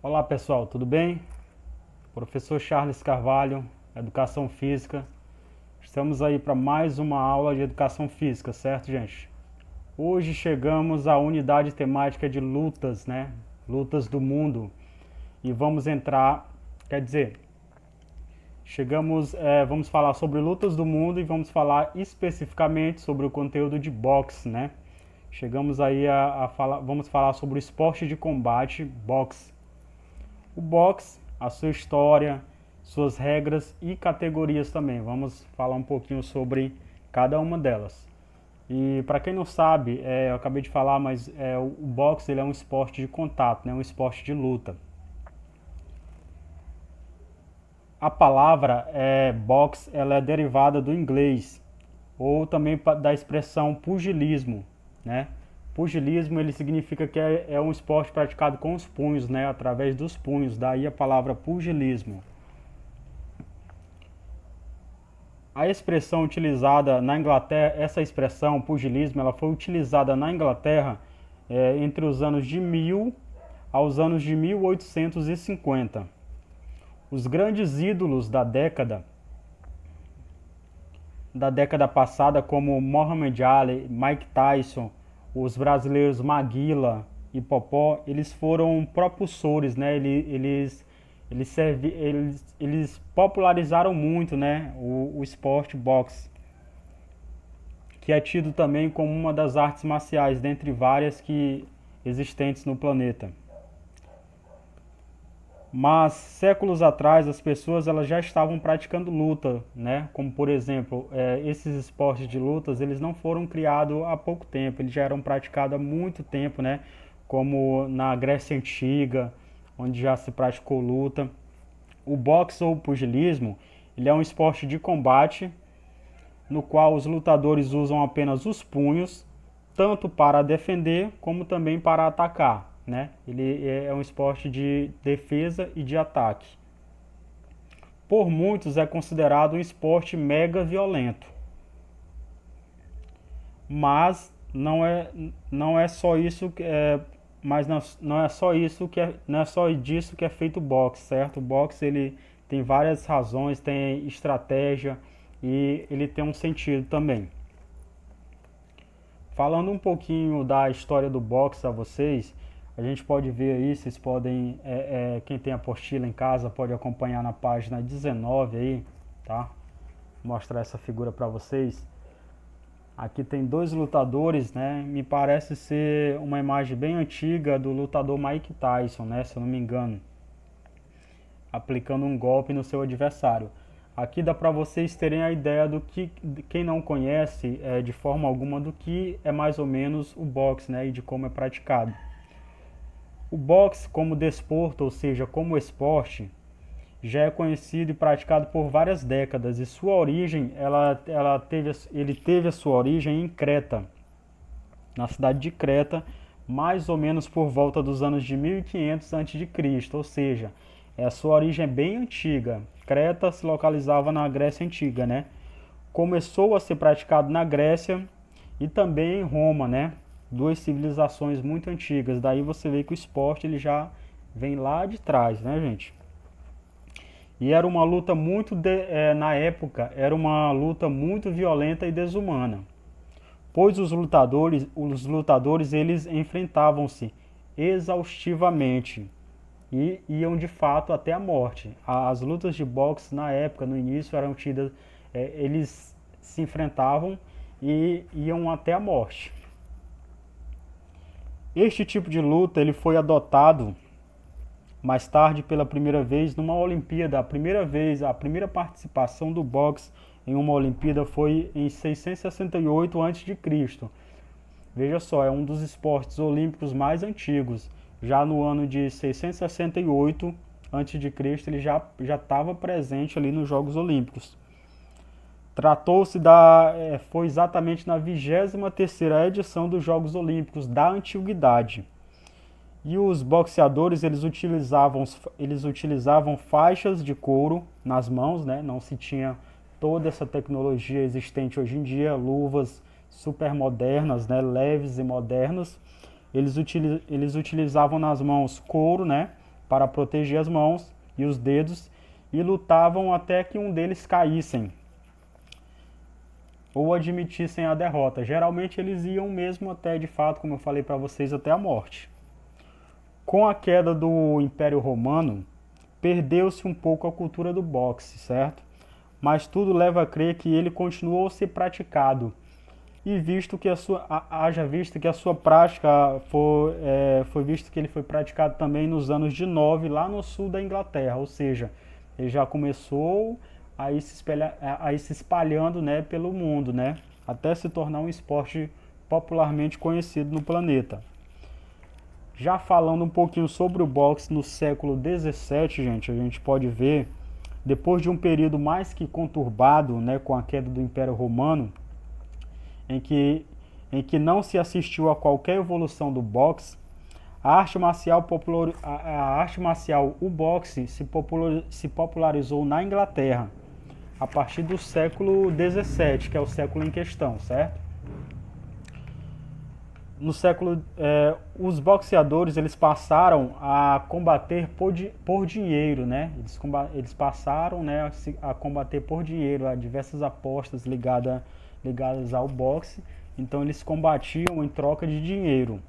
Olá pessoal, tudo bem? Professor Charles Carvalho, Educação Física. Estamos aí para mais uma aula de Educação Física, certo, gente? Hoje chegamos à unidade temática de lutas, né? Lutas do mundo. E vamos entrar, quer dizer, vamos falar sobre lutas do mundo e vamos falar especificamente sobre o conteúdo de boxe, né? Chegamos aí a falar, vamos falar sobre o esporte de combate, boxe. O boxe, a sua história, suas regras e categorias também. Vamos falar um pouquinho sobre cada uma delas. E para quem não sabe, eu acabei de falar, mas o boxe ele é um esporte de contato, né? Um esporte de luta. A palavra boxe ela é derivada do inglês ou também da expressão pugilismo, né? Pugilismo ele significa que é um esporte praticado com os punhos, né? Através dos punhos, daí a palavra pugilismo. A expressão utilizada na Inglaterra, essa expressão pugilismo, ela foi utilizada na Inglaterra entre os anos de 1000 aos anos de 1850. Os grandes ídolos da década passada, como Muhammad Ali, Mike Tyson, os brasileiros Maguila e Popó, eles foram propulsores, né? Eles popularizaram muito, né? O esporte boxe, que é tido também como uma das artes marciais, dentre várias que existentes no planeta. Mas séculos atrás as pessoas elas já estavam praticando luta, né? Como por exemplo, esses esportes de lutas eles não foram criados há pouco tempo, eles já eram praticados há muito tempo, né? Como na Grécia Antiga, onde já se praticou luta. O boxe ou o pugilismo, ele é um esporte de combate no qual os lutadores usam apenas os punhos, tanto para defender como também para atacar, né? Ele é um esporte de defesa e de ataque. Por muitos é considerado um esporte mega violento. Mas não é só isso mas não é só isso não é só disso que é feito o boxe, certo? O boxe ele tem várias razões, tem estratégia e ele tem um sentido também. Falando um pouquinho da história do boxe a vocês, a gente pode ver aí, vocês podem, quem tem a apostila em casa pode acompanhar na página 19 aí, tá? Vou mostrar essa figura para vocês. Aqui tem dois lutadores, né? Me parece ser uma imagem bem antiga do lutador Mike Tyson, né? Se eu não me engano, aplicando um golpe no seu adversário. Aqui dá para vocês terem a ideia do que, quem não conhece de forma alguma, do que é mais ou menos o boxe, né? E de como é praticado. O boxe como desporto, ou seja, como esporte, já é conhecido e praticado por várias décadas e sua origem, ele teve a sua origem em Creta, na cidade de Creta, mais ou menos por volta dos anos de 1500 a.C., ou seja, a sua origem é bem antiga. Creta se localizava na Grécia Antiga, né? Começou a ser praticado na Grécia e também em Roma, né? Duas civilizações muito antigas. Daí você vê que o esporte ele já vem lá de trás, né, gente? E era uma luta na época, era uma luta muito violenta e desumana, pois os lutadores eles enfrentavam-se exaustivamente e iam de fato até a morte. As lutas de boxe na época, no início, eram tidas, eles se enfrentavam e iam até a morte. Este tipo de luta ele foi adotado mais tarde pela primeira vez numa Olimpíada. A primeira participação do boxe em uma Olimpíada foi em 668 a.C. Veja só, é um dos esportes olímpicos mais antigos. Já no ano de 668 a.C. ele já estava presente ali nos Jogos Olímpicos. Foi exatamente na 23ª edição dos Jogos Olímpicos da Antiguidade. E os boxeadores eles utilizavam faixas de couro nas mãos, né? Não se tinha toda essa tecnologia existente hoje em dia, luvas super modernas, né? Leves e modernas. Eles utilizavam nas mãos couro, né? para proteger as mãos e os dedos e lutavam até que um deles caíssem ou admitissem a derrota. Geralmente eles iam mesmo até, de fato, como eu falei para vocês, até a morte. Com a queda do Império Romano, perdeu-se um pouco a cultura do boxe, certo? Mas tudo leva a crer que ele continuou a ser praticado. E haja visto que a sua prática foi visto que ele foi praticado também nos anos de 9, lá no sul da Inglaterra, ou seja, ele já começou a ir se espalhando, né, pelo mundo, né, até se tornar um esporte popularmente conhecido no planeta. Já falando um pouquinho sobre o boxe no século XVII, gente, a gente pode ver, depois de um período mais que conturbado, né, com a queda do Império Romano, em que não se assistiu a qualquer evolução do boxe, a arte marcial, o boxe, se popularizou na Inglaterra, a partir do século XVII, que é o século em questão, certo? No século, os boxeadores eles passaram a combater por dinheiro, né? Eles passaram, né, a combater por dinheiro, a diversas apostas ligadas ao boxe. Então eles combatiam em troca de dinheiro.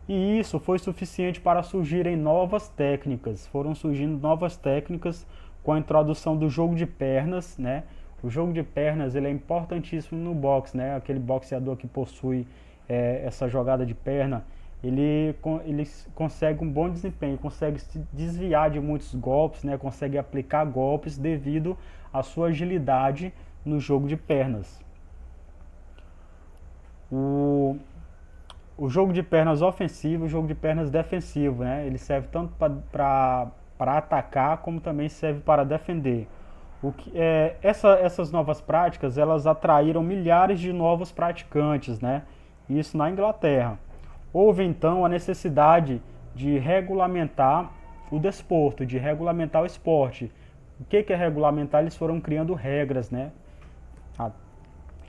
E isso foi suficiente para surgirem novas técnicas. Foram surgindo novas técnicas com a introdução do jogo de pernas, né? O jogo de pernas ele é importantíssimo no boxe, né? Aquele boxeador que possui essa jogada de perna, ele consegue um bom desempenho, consegue se desviar de muitos golpes, né? Consegue aplicar golpes devido à sua agilidade no jogo de pernas. O jogo de pernas ofensivo e o jogo de pernas defensivo, né? Ele serve tanto para atacar como também serve para defender. Essas novas práticas elas atraíram milhares de novos praticantes, né? Isso na Inglaterra. Houve então a necessidade de regulamentar o desporto, de regulamentar o esporte. O que é regulamentar? Eles foram criando regras, né?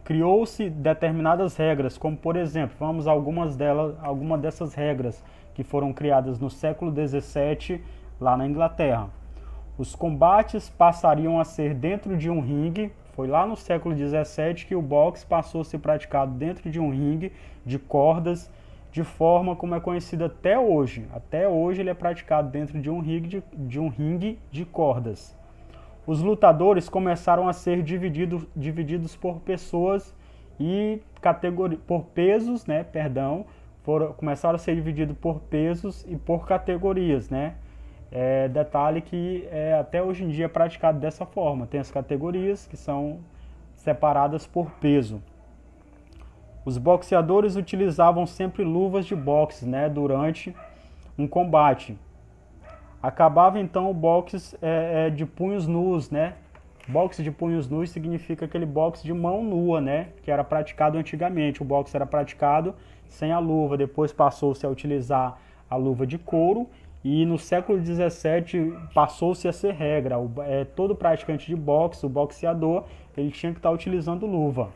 Criou-se determinadas regras, como por exemplo, vamos a algumas dessas regras que foram criadas no século XVII lá na Inglaterra. Os combates passariam a ser dentro de um ringue. Foi lá no século XVII que o boxe passou a ser praticado dentro de um ringue de cordas, de forma como é conhecido até hoje. Até hoje ele é praticado dentro de um ringue de cordas. Os lutadores começaram a ser divididos por pessoas e por pesos, né? Começaram a ser divididos por pesos e por categorias, né? Detalhe que até hoje em dia é praticado dessa forma. Tem as categorias que são separadas por peso. Os boxeadores utilizavam sempre luvas de boxe, né? Durante um combate. Acabava então o boxe de punhos nus, né? Boxe de punhos nus significa aquele boxe de mão nua, né? Que era praticado antigamente. O boxe era praticado sem a luva, depois passou-se a utilizar a luva de couro e no século XVII passou-se a ser regra. Todo praticante de boxe, o boxeador, ele tinha que estar utilizando luva.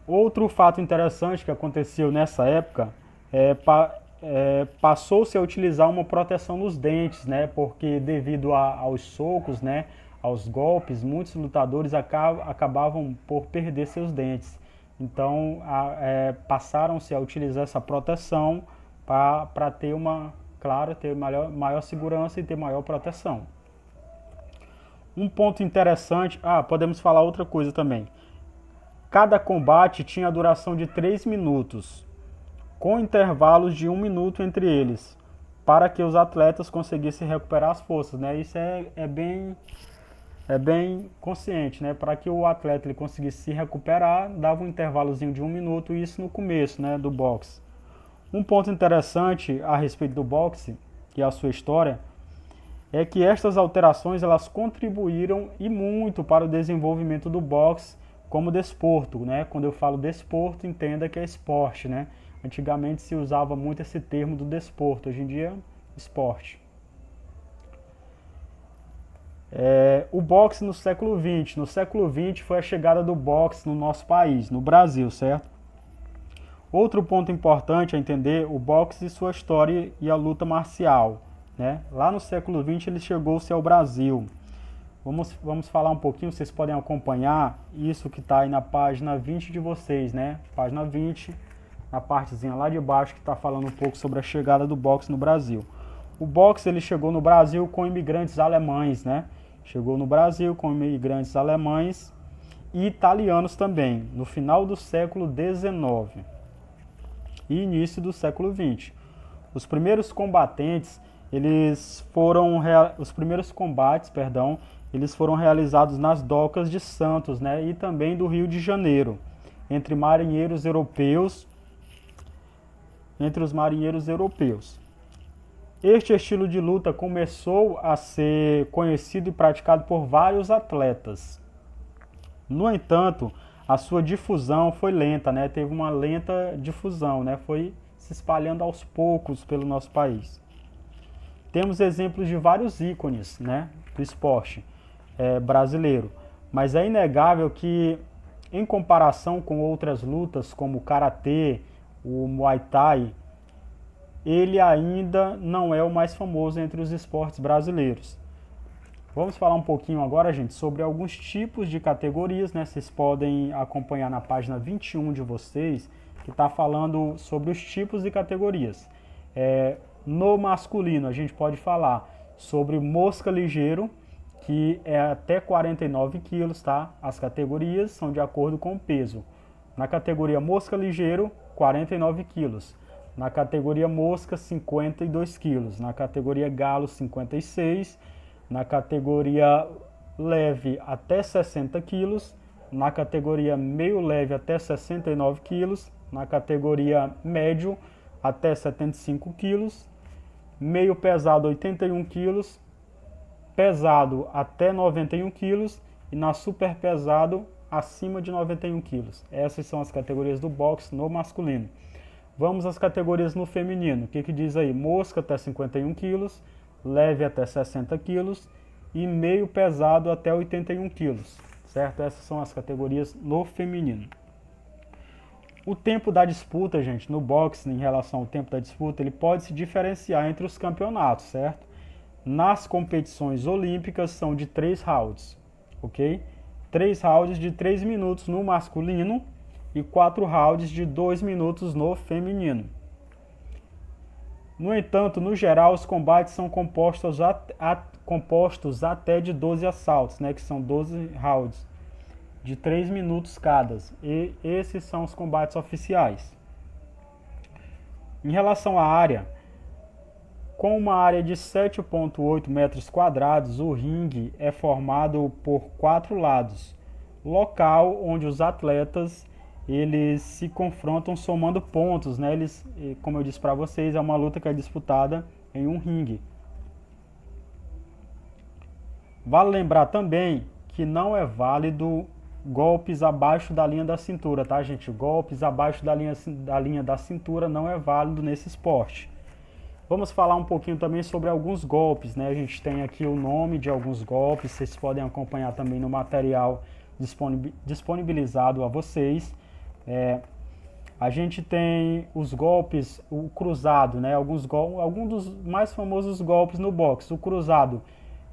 Outro fato interessante que aconteceu nessa época passou-se a utilizar uma proteção nos dentes, né? Porque devido aos socos, né? Aos golpes, muitos lutadores acabavam por perder seus dentes. Então passaram-se a utilizar essa proteção para ter maior segurança e ter maior proteção. Um ponto interessante, podemos falar outra coisa também. Cada combate tinha a duração de 3 minutos. Com intervalos de 1 minuto entre eles, para que os atletas conseguissem recuperar as forças, né? Isso é bem consciente, né? Para que o atleta ele conseguisse se recuperar, dava um intervalozinho de 1 minuto, isso no começo, né, do boxe. Um ponto interessante a respeito do boxe e a sua história é que estas alterações elas contribuíram e muito para o desenvolvimento do boxe como desporto, né? Quando eu falo desporto, entenda que é esporte, né? Antigamente se usava muito esse termo do desporto, hoje em dia esporte. O boxe no século XX. No século XX foi a chegada do boxe no nosso país, no Brasil, certo? Outro ponto importante a entender, o boxe e sua história e a luta marcial, né? Lá no século XX ele chegou-se ao Brasil. Vamos falar um pouquinho, vocês podem acompanhar isso que está aí na página 20 de vocês, né? Página 20, na partezinha lá de baixo que está falando um pouco sobre a chegada do boxe no Brasil. O boxe ele chegou no Brasil com imigrantes alemães, né? Chegou no Brasil com imigrantes alemães e italianos também, no final do século XIX e início do século XX. Os primeiros combates, eles foram realizados nas docas de Santos, né, e também do Rio de Janeiro, entre os marinheiros europeus. Este estilo de luta começou a ser conhecido e praticado por vários atletas. No entanto, a sua difusão foi lenta, né? Teve uma lenta difusão, né? Foi se espalhando aos poucos pelo nosso país. Temos exemplos de vários ícones, né, do esporte brasileiro, mas é inegável que, em comparação com outras lutas como o karatê, o muay thai, ele ainda não é o mais famoso entre os esportes brasileiros. Vamos falar um pouquinho agora, gente, sobre alguns tipos de categorias, né? Vocês podem acompanhar na página 21 de vocês, que está falando sobre os tipos de categorias. No masculino, a gente pode falar sobre mosca ligeiro, que é até 49 quilos, tá? As categorias são de acordo com o peso. Na categoria mosca ligeiro, 49 quilos. Na categoria mosca, 52 quilos. Na categoria galo, 56. Na categoria leve, até 60 quilos. Na categoria meio leve, até 69 quilos. Na categoria médio, até 75 quilos. Meio pesado, 81 quilos. Pesado, até 91 quilos. E na super pesado, acima de 91 quilos. Essas são as categorias do boxe no masculino. Vamos às categorias no feminino. O que diz aí? Mosca até 51 quilos, leve até 60 quilos e meio pesado até 81 quilos, certo? Essas são as categorias no feminino. O tempo da disputa, gente, no boxe, em relação ao tempo da disputa, ele pode se diferenciar entre os campeonatos, certo? Nas competições olímpicas são de 3 rounds, ok? 3 rounds de 3 minutos no masculino e 4 rounds de 2 minutos no feminino. No entanto, no geral, os combates são compostos até de 12 assaltos, né, que são 12 rounds, de 3 minutos cada. E esses são os combates oficiais. Em relação à área, com uma área de 7,8 metros quadrados, o ringue é formado por 4 lados, local onde os atletas eles se confrontam somando pontos, né? Como eu disse para vocês, é uma luta que é disputada em um ringue. Vale lembrar também que não é válido golpes abaixo da linha da cintura, tá, gente? Golpes abaixo da linha da cintura não é válido nesse esporte. Vamos falar um pouquinho também sobre alguns golpes, né? A gente tem aqui o nome de alguns golpes, vocês podem acompanhar também no material disponibilizado a vocês. A gente tem os golpes, o cruzado, né? Alguns dos mais famosos golpes no boxe. O cruzado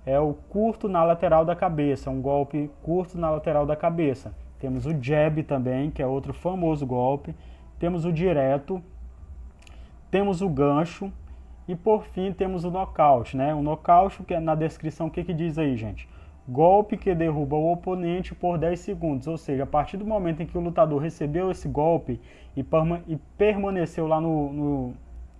é o curto na lateral da cabeça, um golpe curto na lateral da cabeça. Temos o jab também, que é outro famoso golpe. Temos o direto, temos o gancho e por fim temos o nocaute, né? O nocaute, que é na descrição, o que diz aí, gente? Golpe que derruba o oponente por 10 segundos, ou seja, a partir do momento em que o lutador recebeu esse golpe e permaneceu lá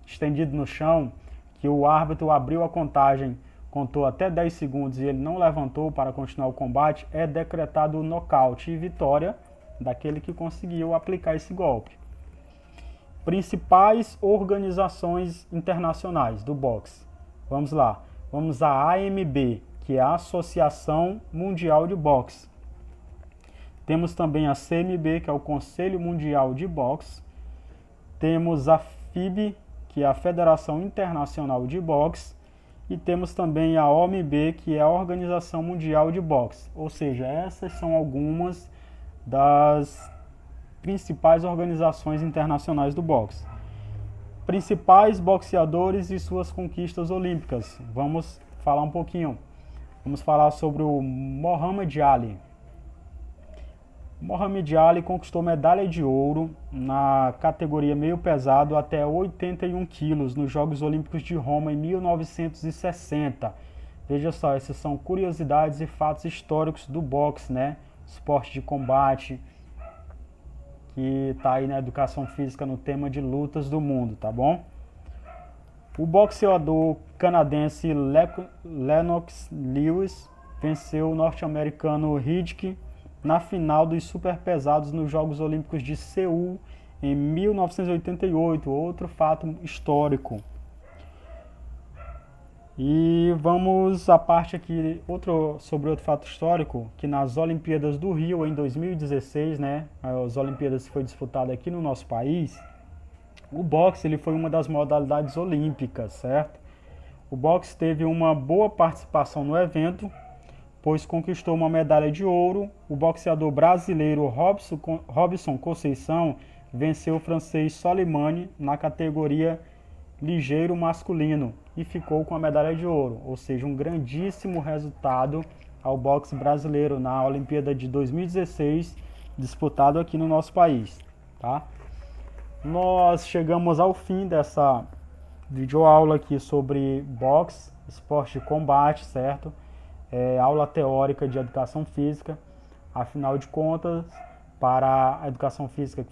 estendido no chão, que o árbitro abriu a contagem, contou até 10 segundos e ele não levantou para continuar o combate, é decretado o nocaute e vitória daquele que conseguiu aplicar esse golpe. Principais organizações internacionais do boxe. Vamos lá, vamos à AMB, que é a Associação Mundial de Boxe. Temos também a CMB, que é o Conselho Mundial de Boxe. Temos a FIB, que é a Federação Internacional de Boxe. E temos também a OMB, que é a Organização Mundial de Boxe. Ou seja, essas são algumas das principais organizações internacionais do boxe. Principais boxeadores e suas conquistas olímpicas. Vamos falar um pouquinho. Vamos falar sobre o Muhammad Ali. Muhammad Ali conquistou medalha de ouro na categoria meio pesado até 81 quilos nos Jogos Olímpicos de Roma em 1960. Veja só, essas são curiosidades e fatos históricos do boxe, né? Esporte de combate, que está aí na educação física no tema de lutas do mundo, tá bom? O boxeador canadense Lennox Lewis venceu o norte-americano Riddick na final dos superpesados nos Jogos Olímpicos de Seul em 1988, outro fato histórico. E vamos à parte aqui sobre outro fato histórico, que nas Olimpíadas do Rio em 2016, né, as Olimpíadas foi disputada aqui no nosso país, o boxe ele foi uma das modalidades olímpicas, certo? O boxe teve uma boa participação no evento, pois conquistou uma medalha de ouro. O boxeador brasileiro Robson Conceição venceu o francês Soleimani na categoria ligeiro masculino e ficou com a medalha de ouro, ou seja, um grandíssimo resultado ao boxe brasileiro na Olimpíada de 2016, disputado aqui no nosso país, tá? Nós chegamos ao fim dessa videoaula aqui sobre boxe, esporte de combate, certo? Aula teórica de educação física. Afinal de contas, para a educação física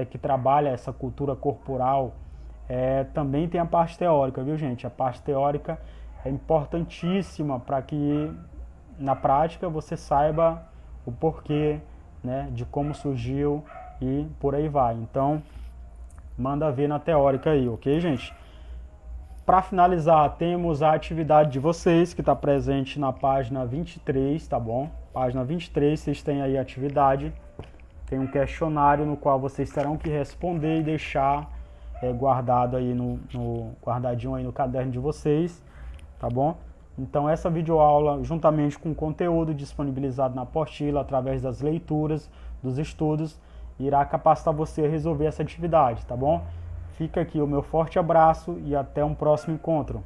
que trabalha essa cultura corporal, também tem a parte teórica, viu, gente? A parte teórica é importantíssima para que na prática você saiba o porquê, né, de como surgiu e por aí vai. Então, manda ver na teórica aí, ok, gente? Para finalizar, temos a atividade de vocês, que está presente na página 23, tá bom? Página 23, vocês têm aí a atividade. Tem um questionário no qual vocês terão que responder e deixar guardado aí guardadinho aí no caderno de vocês, tá bom? Então essa videoaula, juntamente com o conteúdo disponibilizado na apostila, através das leituras, dos estudos, irá capacitar você a resolver essa atividade, tá bom? Fica aqui o meu forte abraço e até um próximo encontro.